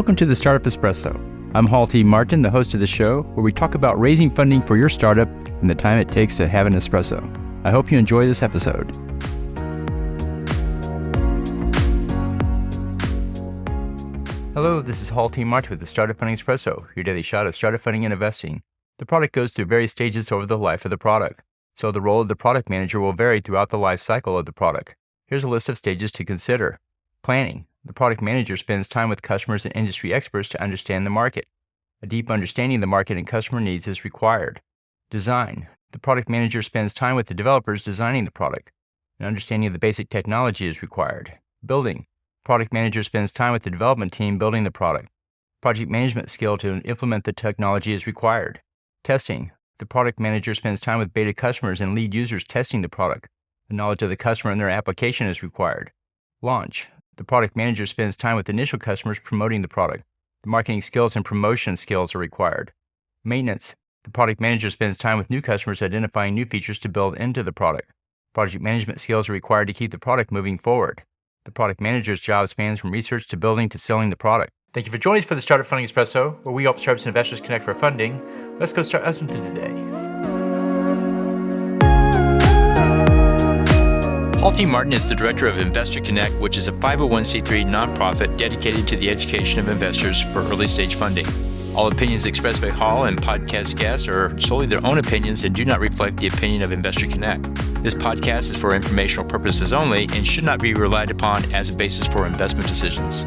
Welcome to the Startup Espresso. I'm Halty Martin, the host of the show, where we talk about raising funding for your startup and the time it takes to have an espresso. I hope you enjoy this episode. Hello, this is Halty Martin with the Startup Funding Espresso, your daily shot of startup funding and investing. The product goes through various stages over the life of the product, so the role of the product manager will vary throughout the life cycle of the product. Here's a list of stages to consider. Planning. The product manager spends time with customers and industry experts to understand the market. A deep understanding of the market and customer needs is required. Design. The product manager spends time with the developers designing the product. An understanding of the basic technology is required. Building. Product manager spends time with the development team building the product. Project management skill to implement the technology is required. Testing. The product manager spends time with beta customers and lead users testing the product. The knowledge of the customer and their application is required. Launch. The product manager spends time with initial customers promoting the product. The marketing skills and promotion skills are required. Maintenance. The product manager spends time with new customers identifying new features to build into the product. Project management skills are required to keep the product moving forward. The product manager's job spans from research to building to selling the product. Thank you for joining us for the Startup Funding Espresso, where we help startups and investors connect for funding. Let's go start something today. Halty Martin is the director of Investor Connect, which is a 501c3 nonprofit dedicated to the education of investors for early-stage funding. All opinions expressed by Hall and podcast guests are solely their own opinions and do not reflect the opinion of Investor Connect. This podcast is for informational purposes only and should not be relied upon as a basis for investment decisions.